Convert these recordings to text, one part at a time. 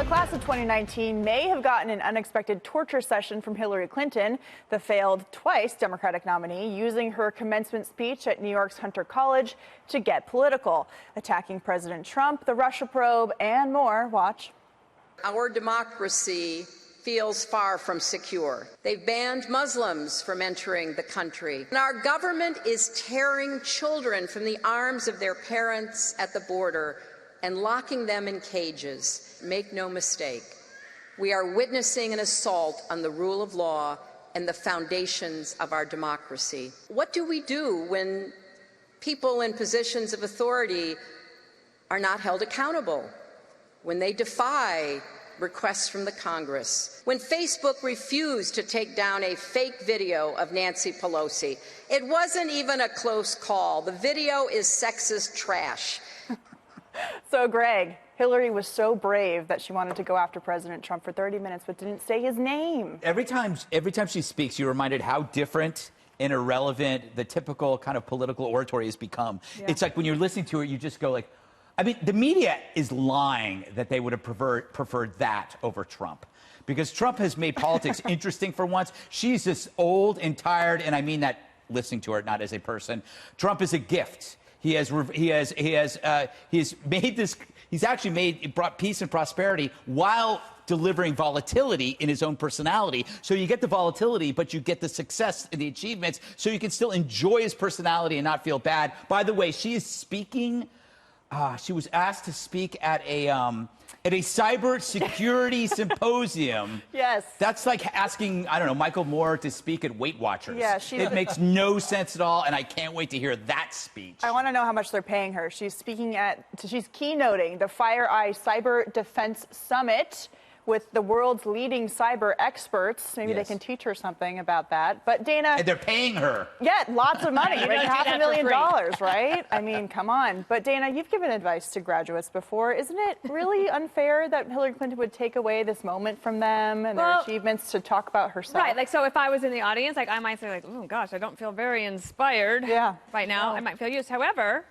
class of 2019 may have gotten an unexpected torture session from Hillary Clinton, the failed twice Democratic nominee, using her commencement speech at New York's Hunter College to get political, attacking President Trump, the Russia probe, and more. Watch. Our democracy feels far from secure. They've banned Muslims from entering the country. And our government is tearing children from the arms of their parents at the border and locking them in cages. Make no mistake, we are witnessing an assault on the rule of law and the foundations of our democracy. What do we do when people in positions of authority are not held accountable? When they defy requests from the Congress? When Facebook refused to take down a fake video of Nancy Pelosi? It wasn't even a close call. The video is sexist trash. So, Greg, Hillary was so brave that she wanted to go after President Trump for 30 minutes, but didn't say his name. Every time she speaks, you're reminded how different and irrelevant the typical kind of political oratory has become. Yeah. It's like when you're listening to it, you just go like, I mean, the media is lying that they would have preferred that over Trump, because Trump has made politics interesting for once. She's just old and tired, and I mean that listening to her, not as a person. Trump is a gift. He's brought peace and prosperity while delivering volatility in his own personality. So you get the volatility, but you get the success and the achievements, so you can still enjoy his personality and not feel bad. By the way, she is speaking. She was asked to speak at a cyber security symposium. Yes. That's like asking, I don't know, Michael Moore to speak at Weight Watchers. Yeah, it makes no sense at all, and I can't wait to hear that speech. I want to know how much they're paying her. She's keynoting the FireEye Cyber Defense Summit with the world's leading cyber experts. Maybe they can teach her something about that. But Dana... And they're paying her. Yeah, lots of money. Like $500,000, right? I mean, come on. But Dana, you've given advice to graduates before. Isn't it really unfair that Hillary Clinton would take away this moment from them and their achievements to talk about herself? Right, like, so if I was in the audience, like, I might say, like, oh, gosh, I don't feel very inspired right now. I might feel used. However,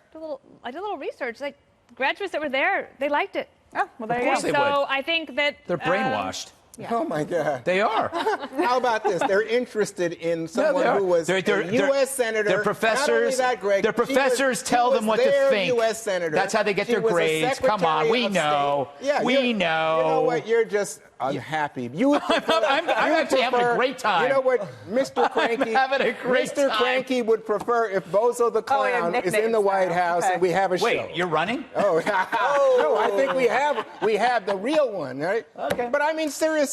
I did a little research. Like, graduates that were there, they liked it. Oh, well, there you go. So I think that they're brainwashed. Oh, my God. They are. How about this? They're interested in someone who was a U.S. senator. Their professors, Not only that, Greg, their professors tell them what to think. U.S. senator. That's how they get their grades. Come on, we know. Yeah, we know. You know what? You're just unhappy. You would prefer, I'm actually having a great time. You know what, Mr. Cranky? Having a great Mr. time. Cranky would prefer if Bozo the Clown is in the White House and we have a show. Wait, you're running? Oh, no, I think we have the real one, right? Okay. But I mean, seriously,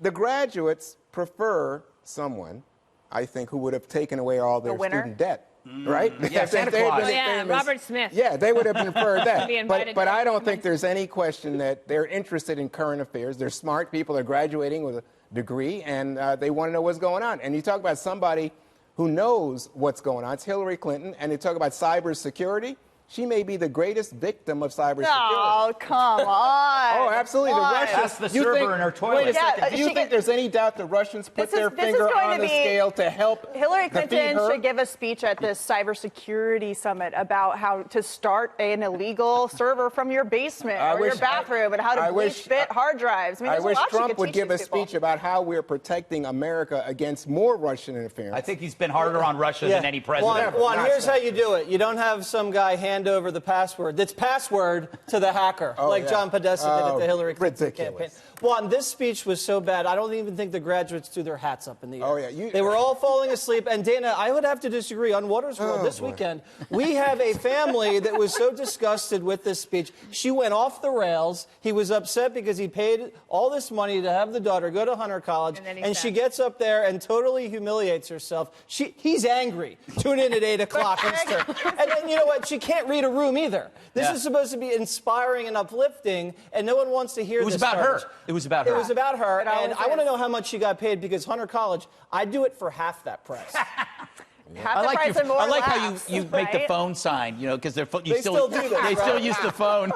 the graduates prefer someone, I think, who would have taken away all their student debt. Right? Yeah, Santa Claus. Robert Smith. Yeah, they would have preferred that. But I don't think there's any question that they're interested in current affairs. They're smart people. They're graduating with a degree, and they want to know what's going on. And you talk about somebody who knows what's going on. It's Hillary Clinton. And you talk about cybersecurity. She may be the greatest victim of cybersecurity. Oh, come on. Oh, absolutely. The Russians. That's the server in her toilet. Wait a second. Do you think there's any doubt the Russians put their finger on the scale to help Hillary Clinton her? should give a speech at this cybersecurity summit about how to start an illegal server from your basement or your bathroom and how to bleach-fit hard drives. I wish Trump would give a speech about how we're protecting America against more Russian interference. I think he's been harder on Russia than any president. Juan, here's how you do it. You don't have some guy hand over the password. That's password to the hacker, John Podesta did at the Hillary Clinton campaign. Juan, this speech was so bad, I don't even think the graduates threw their hats up in the air. Oh, yeah. They were all falling asleep. And Dana, I would have to disagree. On Waters World this weekend, we have a family that was so disgusted with this speech. She went off the rails. He was upset because he paid all this money to have the daughter go to Hunter College, and she gets up there and totally humiliates herself. He's angry. Tune in at 8 o'clock. And then, you know what? She can't read a room either. This is supposed to be inspiring and uplifting, and no one wants to hear this. It was about her. It was about her. It was about her, and I want to know how much she got paid, because Hunter College, I'd do it for half that price. Half the price and more I like laughs, how you make the phone sign, you know, because they still do that. They still use the phone.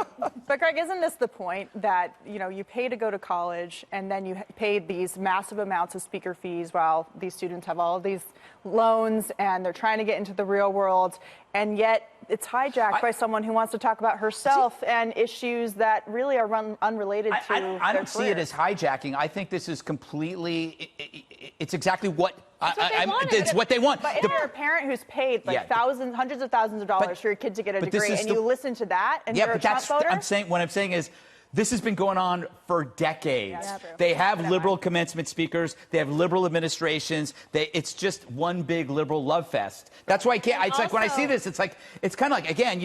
But Greg, isn't this the point that, you know, you pay to go to college and then you pay these massive amounts of speaker fees while these students have all of these loans and they're trying to get into the real world, and yet it's hijacked by someone who wants to talk about herself and issues that really are unrelated to I don't see it as hijacking. I think this is completely, it's exactly what, it's what they want. But if you're a parent who's paid like thousands, hundreds of thousands of dollars for your kid to get a degree, and you listen to that, and you're a Trump voter? What I'm saying is, this has been going on for decades. They have liberal commencement speakers. They have liberal administrations. It's just one big liberal love fest. That's why I can't. It's like when I see this, it's kind of like, again,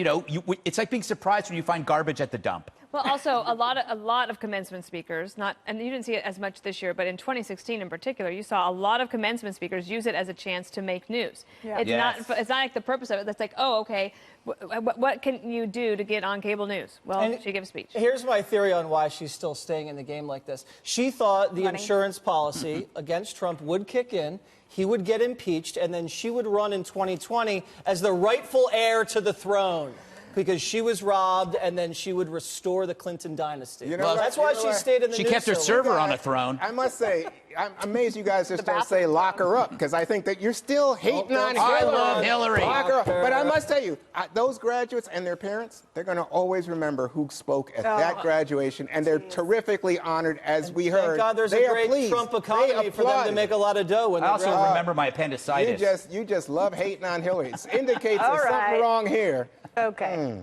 it's like being surprised when you find garbage at the dump. Well, also a lot of commencement speakers, and you didn't see it as much this year, but in 2016 in particular, you saw a lot of commencement speakers use it as a chance to make news. Yeah. It's not like the purpose of it. That's like, oh, okay, what can you do to get on cable news? Well, she gave a speech. Here's my theory on why she's still staying in the game like this. She thought the insurance policy against Trump would kick in. He would get impeached, and then she would run in 2020 as the rightful heir to the throne, because she was robbed, and then she would restore the Clinton dynasty. That's why she stayed in the news. She kept her server on a throne. I must say, I'm amazed you guys just don't say lock her up, because I think that you're still hating on Hillary. I love Hillary. Lock her up. But I must tell you, those graduates and their parents, they're going to always remember who spoke at that graduation, and they're terrifically honored, as we heard. Thank God there's a great Trump economy for them to make a lot of dough. When I also remember my appendicitis. You just love hating on Hillary. It indicates there's something wrong here. Okay.